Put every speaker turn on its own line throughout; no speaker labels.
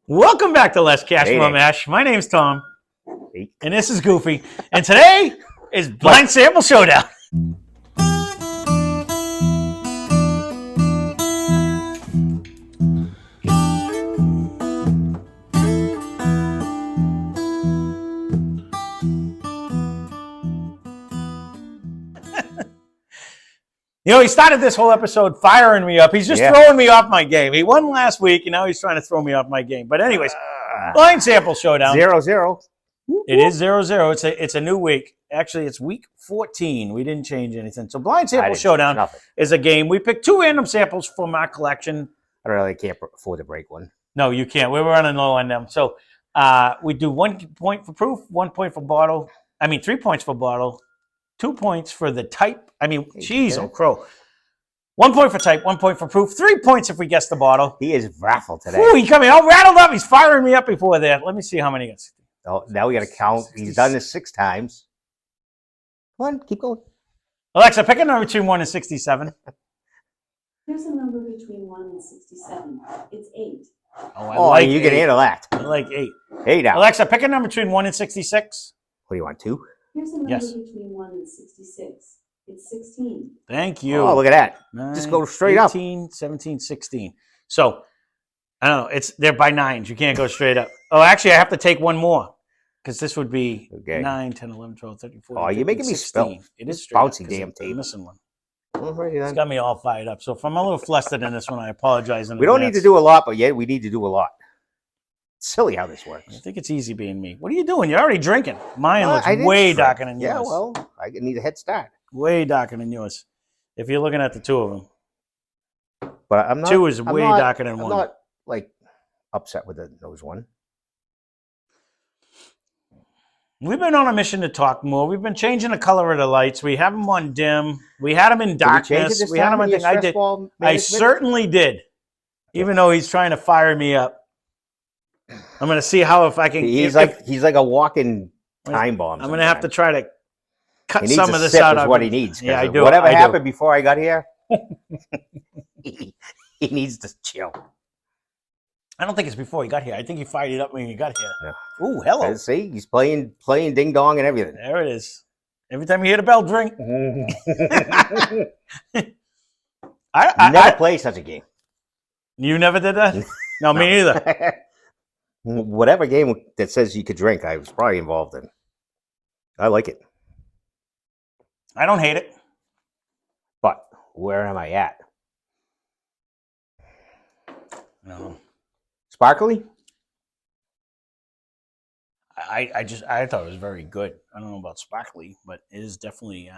Welcome back to Less Cash,
Hey
More
there.
Mash. My name's Tom,
Hey.
and this is Goofy. And today is Blind Sample Showdown. You know, he started this whole episode firing me up. He's just throwing me off my game. He won last week, and now he's trying to throw me off my game. But anyways, Blind Sample Showdown.
0-0.
It is 0-0. It's a new week. Actually, it's week 14. We didn't change anything. So Blind Sample Showdown is a game. We pick two random samples from our collection.
I really can't afford to break one.
No, you can't. We're running low on them. So we do 1 point for proof, 1 point for bottle. 3 points for bottle, 2 points for the type. Jeez, oh crow. 1 point for type, 1 point for proof, 3 points if we guess the bottle.
He is raffled today.
Ooh, he coming all rattled up. He's firing me up before that. Let me see how many he gets.
Oh, now we got to count. He's done this 6 times. Come on, keep going.
Alexa, pick a number between 1 and 67.
Here's a number between 1 and 67. It's 8.
You can handle that.
I like 8.
8 now.
Alexa, pick a number between 1 and 66.
What do you want, 2?
Here's a number between 1 and 66. It's 16.
Thank you.
Oh, look at that.
9,
just go straight
18,
up.
18, 17, 16. So, I don't know. They're by 9s. You can't go straight up. Oh, actually, I have to take one more. Because this would be 9, 10, 11, 12, 13, 14, 15,
you're making me
16.
spill.
It is straight
bouncy
up,
damn tape.
I'm missing one.
Alrighty,
It's got me all fired up. So if I'm a little flustered in this one, I apologize.
We don't need to do a lot, but yet we need to do a lot. Silly how this works.
I think it's easy being me. What are you doing? You're already drinking. Mine looks way darker than yours.
Yeah, well, I need a head start.
Way darker than yours. If you're looking at the two of them.
But I'm not.
2 is way darker than 1.
I'm not, upset with those one.
We've been on a mission to talk more. We've been changing the color of the lights. We have them on dim. We had them in darkness. We had them on thing. I did. I certainly did. Even though he's trying to fire me up. I'm going to see if I can.
He's like a walking time bomb.
I'm going to have to try to cut some of this
sip
out.
Is what he needs.
Yeah, I do.
Whatever happened before I got here, he needs to chill.
I don't think it's before he got here. I think he fired it up when he got here.
Yeah.
Ooh, hello.
See, he's playing ding dong and everything.
There it is. Every time you hear the bell, drink.
I never played such a game.
You never did that? No, me neither.
Whatever game that says you could drink, I was probably involved in. I like it.
I don't hate it.
But where am I at?
No.
Sparkly?
I thought it was very good. I don't know about sparkly, but it is definitely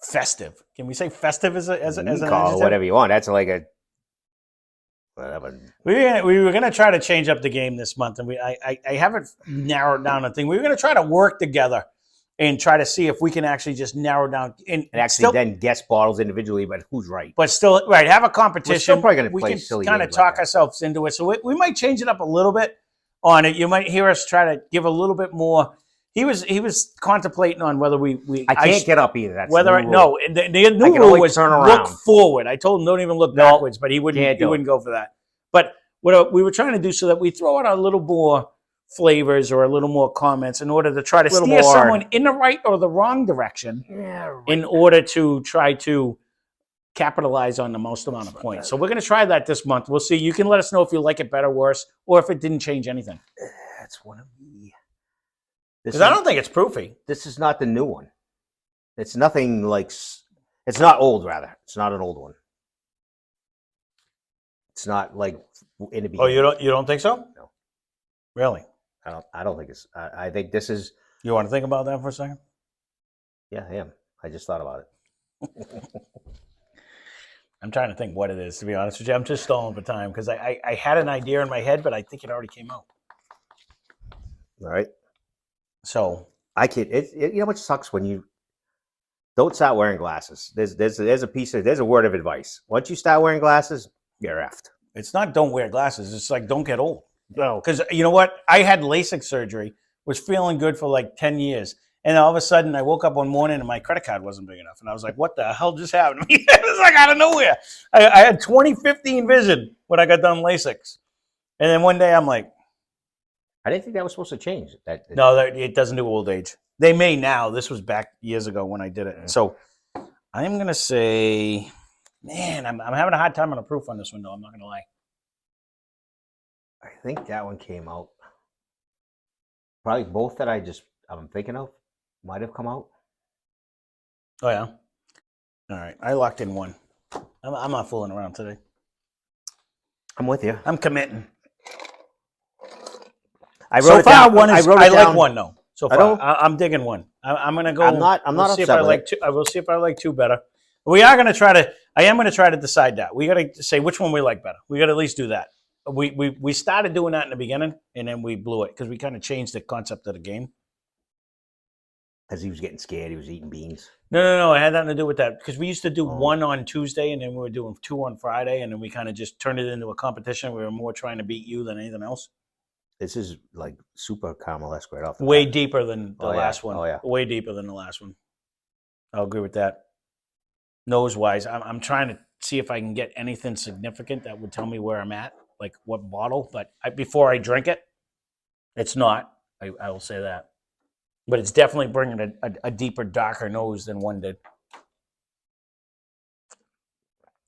festive. Can we say festive as an adjective?
Whatever you want. That's like a whatever.
We were gonna try to change up the game this month, and I haven't narrowed down a thing. We were gonna try to work together and try to see if we can actually just narrow down and actually
then guess bottles individually, but who's right?
But still, right, have a competition.
We're still probably going to play
we
silly
can kind of talk ourselves into it. So we might change it up a little bit on it. You might hear us try to give a little bit more. He was contemplating on whether we
I can't get up either. That's
whether
the rule.
the new rule was
turn around.
Look forward. I told him don't even look backwards, but he wouldn't go for that. But what we were trying to do so that we throw out a little more flavors or a little more comments in order to try to steer someone in the right or the wrong direction in order to try to capitalize on the most amount of points. So we're going to try that this month. We'll see. You can let us know if you like it better, worse, or if it didn't change anything.
That's one of the...
Because I don't think it's proofy.
This is not the new one. It's nothing like... It's not old, rather. It's not an old one. It's not like in the beginning.
Oh, you don't think so?
No.
Really?
I don't think it's... I think this is...
You want to think about that for a second?
Yeah, I am. I just thought about it.
I'm trying to think what it is, to be honest with you. I'm just stalling for time because I had an idea in my head, but I think it already came out.
All right.
So...
you know what sucks when you don't start wearing glasses? There's a word of advice. Once you start wearing glasses, you're effed.
It's not don't wear glasses. It's like don't get old. No. Because you know what? I had LASIK surgery, was feeling good for like 10 years. And all of a sudden, I woke up one morning and my credit card wasn't big enough. And I was like, what the hell just happened to me? It was like out of nowhere. I had 20/15 vision when I got done LASIK. And then one day I'm like,
I didn't think that was supposed to change.
No, it doesn't do old age. They may now. This was back years ago when I did it. So I'm going to say, man, I'm having a hard time on a proof on this one, though. I'm not going to lie.
I think that one came out. Probably both that I'm thinking of might have come out.
Oh, yeah? All right. I locked in one. I'm not fooling around today.
I'm with you.
I'm committing.
I
like one, though. So far, I'm digging one. I'm going to go.
I'm not upset with it.
I will see if I like two better. We are going to try to. I am going to try to decide that. We got to say which one we like better. We got to at least do that. We started doing that in the beginning, and then we blew it because we kind of changed the concept of the game.
Because he was getting scared. He was eating beans.
No. It had nothing to do with that. Because we used to do one on Tuesday, and then we were doing two on Friday, and then we kind of just turned it into a competition. We were more trying to beat you than anything else.
This is like super caramel-esque right off the
Way
bat.
deeper than the last one.
Oh, yeah.
Way deeper than the last one. I'll agree with that. Nose-wise, I'm trying to see if I can get anything significant that would tell me where I'm at, like what bottle. But before I drink it, it's not. I will say that. But it's definitely bringing a deeper, darker nose than one did.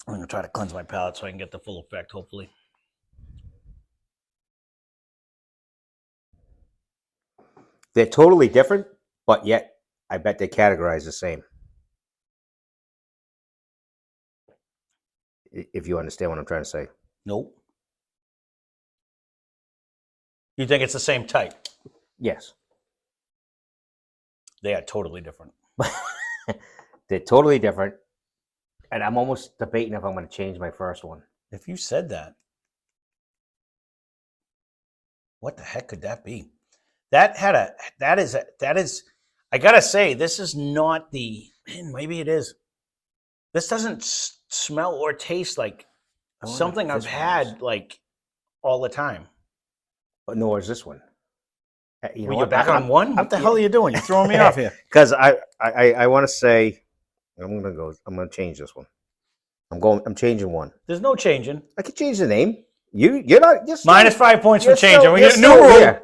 I'm going to try to cleanse my palate so I can get the full effect, hopefully.
They're totally different, but yet I bet they categorize the same. If you understand what I'm trying to say.
Nope. You think it's the same type?
Yes.
They are totally different.
They're totally different. And I'm almost debating if I'm going to change my first one.
If you said that, what the heck could that be? That is, I gotta say, this is not maybe it is. This doesn't smell or taste like something I've had like all the time.
But nor is this one.
You're back on one? What the hell are you doing? You're throwing me off here.
Because I want to say, I'm going to change this one. I'm changing one.
There's no changing.
I can change the name. You're not.
Minus 5 points for changing. We get a new rule.
Here.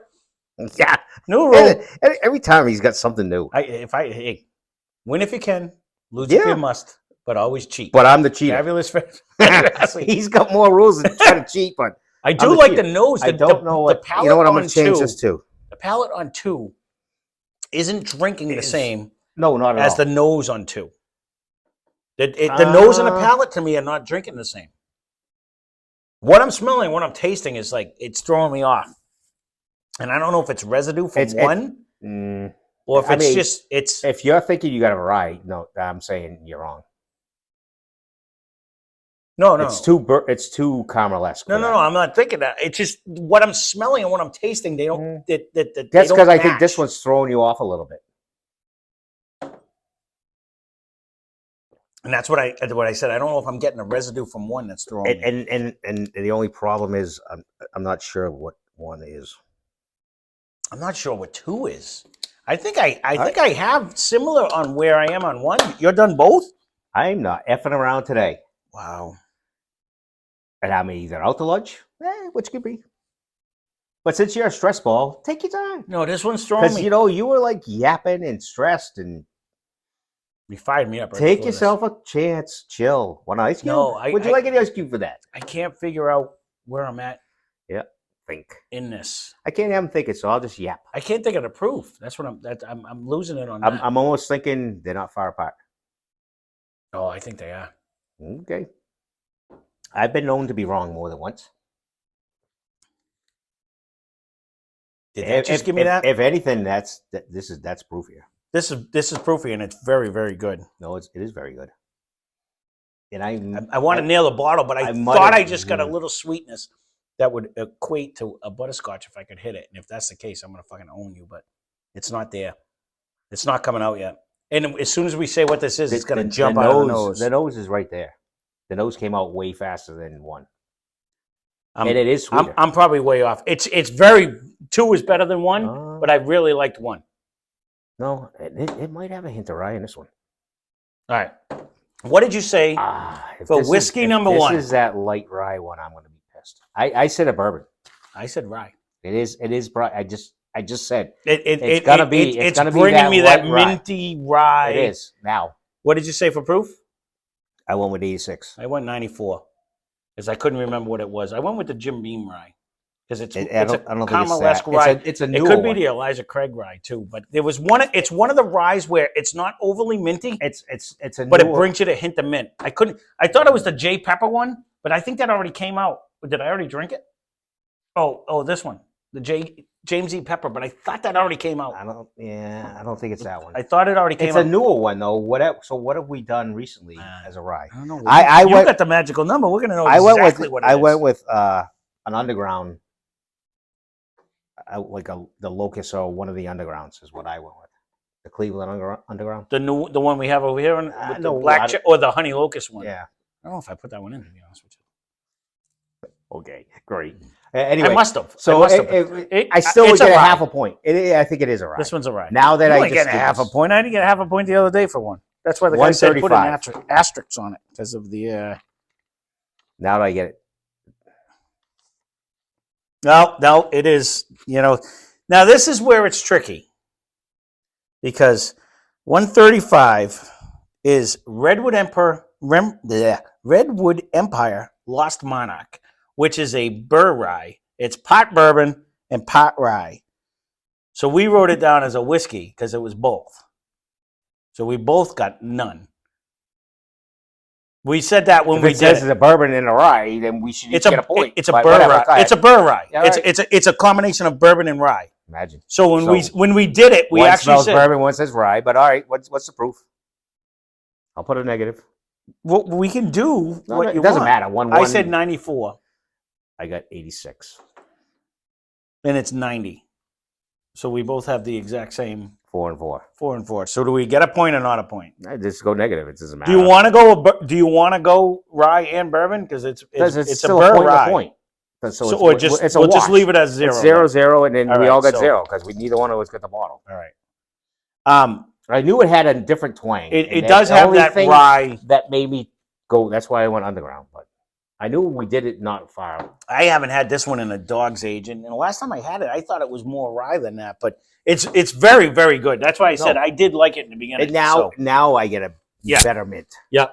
Yeah,
new rule.
Every time he's got something new.
Win if you can, lose if you must, but always cheat.
But I'm the cheater.
Fabulous.
He's got more rules than trying to cheat, but
I do like the nose.
I don't know what. You know what? I'm going to change this to.
The palate on 2 isn't drinking the same.
No, not at all.
As the nose on 2. The nose and the palate to me are not drinking the same. What I'm smelling, what I'm tasting is like it's throwing me off. And I don't know if it's residue from one or if it's.
If you're thinking you got it right, no, I'm saying you're wrong.
No.
It's too caramel-esque.
No, I'm not thinking that. It's just what I'm smelling and what I'm tasting. They don't.
That's because I think this one's throwing you off a little bit.
And that's what I said. I don't know if I'm getting a residue from one that's throwing me.
And the only problem is I'm not sure what one is.
I'm not sure what 2 is. I think I have similar on where I am on 1. You're done both?
I'm not effing around today.
Wow.
And I'm either out to lunch, which could be. But since you're a stress ball, take your time.
No, this one's throwing me.
Because, you were like yapping and stressed and.
You fired me up. Right,
take yourself a chance. Chill. Want an ice cube?
No,
would you like an ice cube for that?
I can't figure out where I'm at.
Yeah, think.
In this.
I can't have them thinking, so I'll just yap.
I can't think of the proof. That's what I'm losing it on that.
I'm almost thinking they're not far apart.
Oh, I think they are.
Okay. I've been known to be wrong more than once.
Did that just give me that?
If anything, that's proof here.
This is proofy, and it's very, very good.
No, it is very good. And
I want to nail the bottle, but I thought I just got a little sweetness that would equate to a butterscotch if I could hit it. And if that's the case, I'm going to fucking own you. But it's not there. It's not coming out yet. And as soon as we say what this is, it's going to jump out of the nose.
The nose is right there. The nose came out way faster than 1. And it is sweeter.
I'm probably way off. It's 2 is better than 1, but I really liked 1.
No, it might have a hint of rye in this one.
All right. What did you say for whiskey number 1?
This is that light rye one, I'm going to be pissed. I said a bourbon.
I said rye.
It is bright. I just said
It's
gonna be. It's gonna be
bringing me that
rye.
minty rye.
It is now.
What did you say for proof?
I went with 86.
I went 94, because I couldn't remember what it was. I went with the Jim Beam rye, because it's
I
a
don't think
caramel-esque
it's
rye.
It's a
It
newer
could be
one.
the Elijah Craig rye too, but there was one. It's one of the ryes where it's not overly minty.
It's a
but
newer,
it brings you to hint of mint. I thought it was the J Pepper one, but I think that already came out. Did I already drink it? Oh, this one, the James E. Pepper. But I thought that already came out.
I don't think it's that one.
I thought it already came out.
It's a newer one though. What have we done recently as a rye?
I don't know.
You
got the magical number. We're gonna know exactly what it is.
I went with an underground, the Locust or one of the undergrounds is what I went with. The Cleveland Underground.
The one we have over here, with the black or the Honey Locust one.
Yeah.
I don't know if I put that one in, to be honest with you.
Okay, great. Anyway,
I must have.
So I still would get a half a point. I think it is a rye.
This one's a rye.
Now that I
get a half a point, I didn't get a half a point the other day for one. That's why the guy said put an asterisk on it because of the.
Now that I get it.
No, it is. Now this is where it's tricky, because 135 is Redwood Empire Lost Monarch, which is a burr rye. It's pot bourbon and pot rye. So we wrote it down as a whiskey because it was both. So we both got none. We said that when we did
says it's a bourbon and a rye, then we should get a point.
It's a burr rye. It's a burr rye. It's a combination of bourbon and rye.
Imagine.
So when we did it, we actually said
bourbon, one says rye. But all right, what's the proof? I'll put a negative.
Well, we can do what you want.
It doesn't matter.
I said 94.
I got 86.
And it's 90. So we both have the exact same
4 and 4.
4 and 4. So do we get a point or not a point?
I just go negative. It doesn't matter.
Do you want to go rye and bourbon because it's
still
a burr
point
rye?
Point.
So we'll just leave it as 0.
It's 0-0, and then we all got 0 because neither one of us got the bottle.
All right.
I knew it had a different twang.
It does have that rye
that made me go. That's why I went underground. But I knew we did it not far.
I haven't had this one in a dog's age, and the last time I had it, I thought it was more rye than that. But it's very, very good. That's why I said I did like it in the beginning.
And now I get a better mint.
Yeah.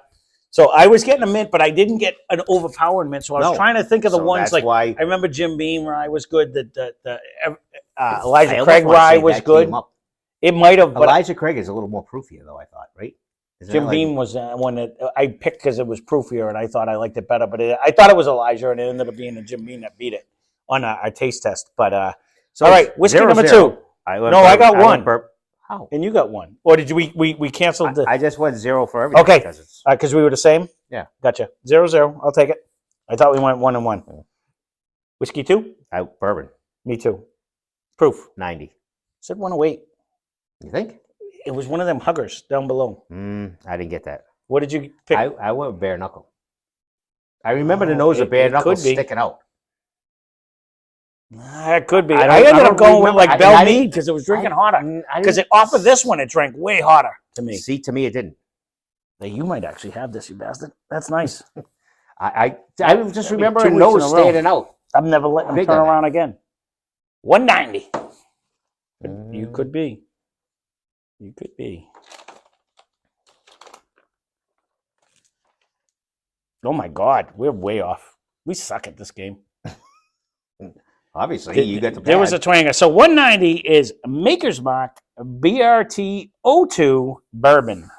So I was getting a mint, but I didn't get an overpowering mint. So I was trying to think of the ones like I remember Jim Beam rye was good. The Elijah Craig rye was good. It might have. But
Elijah Craig is a little more proofier, though, I thought, right?
Jim Beam was one that I picked because it was proofier, and I thought I liked it better. But I thought it was Elijah, and it ended up being a Jim Beam that beat it on a taste test. But all right, whiskey number 2. I got 1.
How?
And you got 1. Or did we canceled the?
I just went 0 for everything.
Okay, because we were the same.
Yeah,
gotcha. 0-0. I'll take it. I thought we went 1 and 1. Whiskey 2.
Bourbon.
Me too. Proof
90.
Said 108.
You think?
It was one of them huggers down below.
I didn't get that.
What did you pick?
I went with bare knuckle. I remember the nose of bare knuckle sticking out.
It could be. I ended up going with like Belle Mead because it was drinking hotter. Because off of this one, it drank way hotter to me.
See, to me, it didn't.
Now, you might actually have this, you bastard. That's nice.
I just remember a nose standing out.
I'm never letting him turn around again. 190. You could be. You could be. Oh my God, we're way off. We suck at this game.
Obviously, you got the pad.
There was a twanger. So 190 is Maker's Mark BRT 02 bourbon.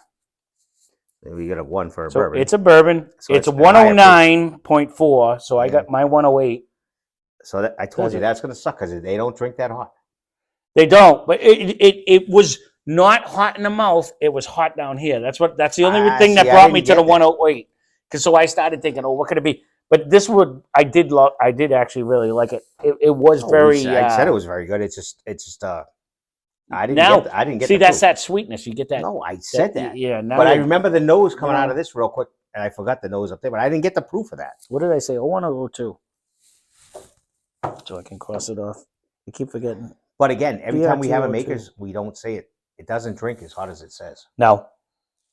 We got a 1 for a bourbon.
It's a bourbon. So it's a 109.4. So I got my 108.
So I told you that's going to suck because they don't drink that hot.
They don't, but it was not hot in the mouth. It was hot down here. That's the only thing that brought me to the 108. Because so I started thinking, what could it be? But this I did actually really like it. It was very.
I said it was very good. It's just. I didn't get.
See, that's that sweetness. You get that.
No, I said that.
Yeah.
But I remember the nose coming out of this real quick, and I forgot the nose up there. But I didn't get the proof of that.
What did I say? 01 or 02? So I can cross it off. I keep forgetting.
But again, every time we have a Makers, we don't say it. It doesn't drink as hot as it says.
No.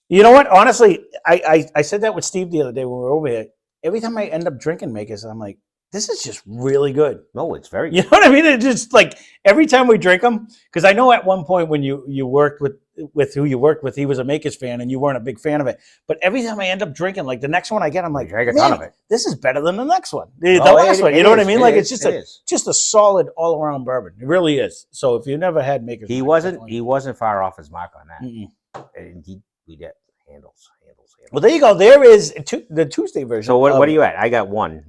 You know what? Honestly, I said that with Steve the other day when we were over here. Every time I end up drinking Makers, I'm like, this is just really good.
No, it's very
You
good.
know what I mean? It's just like every time we drink them, because I know at one point when you worked with who you worked with, he was a Makers fan and you weren't a big fan of it. But every time I end up drinking, like the next one I get, I'm like,
Drink a ton of it.
this is better than the next one. The
Oh,
last one. You know what I mean? Like it's
is.
just a solid all around bourbon. It really is. So if you never had Makers,
He wasn't far off his mark on that. And we did handles.
Well, there you go. There is the Tuesday version.
So what are you at? I got one.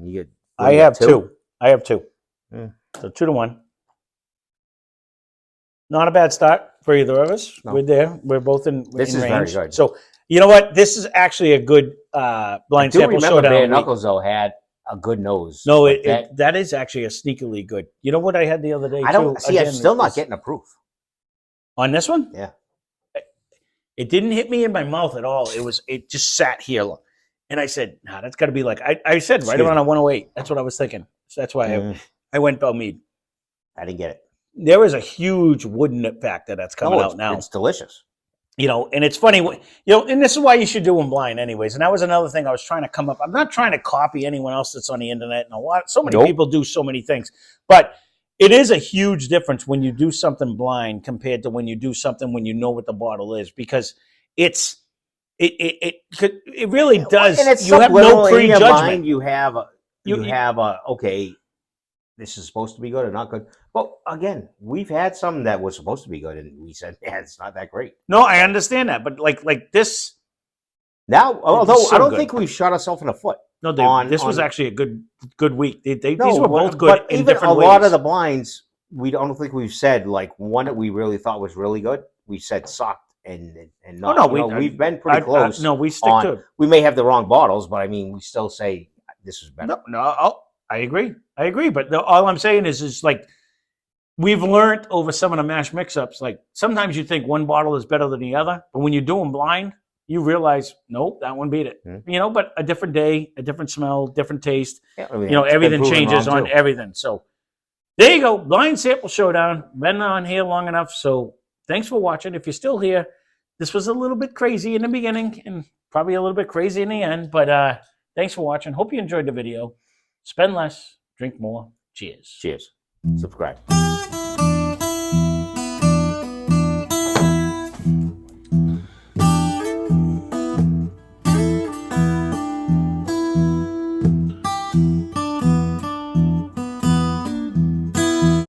I have two. I have two.
Mm.
So 2-1. Not a bad start for either of us.
No.
We're there. We're both in
This is
range.
very good.
So you know what? This is actually a good blind sample showdown.
Bare Knuckles though had a good nose.
No, that is actually a sneakily good. You know what I had the other day?
I don't see. I'm still not getting a proof
on this one.
Yeah,
it didn't hit me in my mouth at all. It just sat here, and I said, "Nah, that's got to be like." I said right around a 108. That's what I was thinking. So that's why I went Belmead.
I didn't get it.
There is a huge wooden factor that's coming out now.
It's delicious.
You know, and it's funny, you know, and this is why you should do them blind anyways. And that was another thing I was trying to come up. I'm not trying to copy anyone else that's on the internet. And so many people do so many things. But it is a huge difference when you do something blind compared to when you do something when you know what the bottle is. Because it really does.
And it's
you have no prejudgment.
You have okay, this is supposed to be good or not good. But again, we've had some that was supposed to be good, and we said, "Yeah, it's not that great."
No, I understand that, but like this.
Now, although I don't think we've shot ourselves in the foot.
No, this was actually a good week. These were both good
but
in
even
different ways.
A lot of the blinds, we don't think we've said like one that we really thought was really good. We said sucked and not.
Oh no,
we've been pretty close.
No, we stick to it.
We may have the wrong bottles, but I mean, we still say this is better.
No, I agree. But all I'm saying is like we've learned over some of the mash mix-ups. Like sometimes you think one bottle is better than the other, but when you do them blind, you realize, nope, that one beat it. You know, but a different day, a different smell, different taste. Yeah, I mean, you know, everything changes on everything. So there you go, blind sample showdown. Been on here long enough, so thanks for watching. If you're still here, this was a little bit crazy in the beginning and probably a little bit crazy in the end, but thanks for watching. Hope you enjoyed the video. Spend less, drink more. Cheers.
Cheers. Subscribe.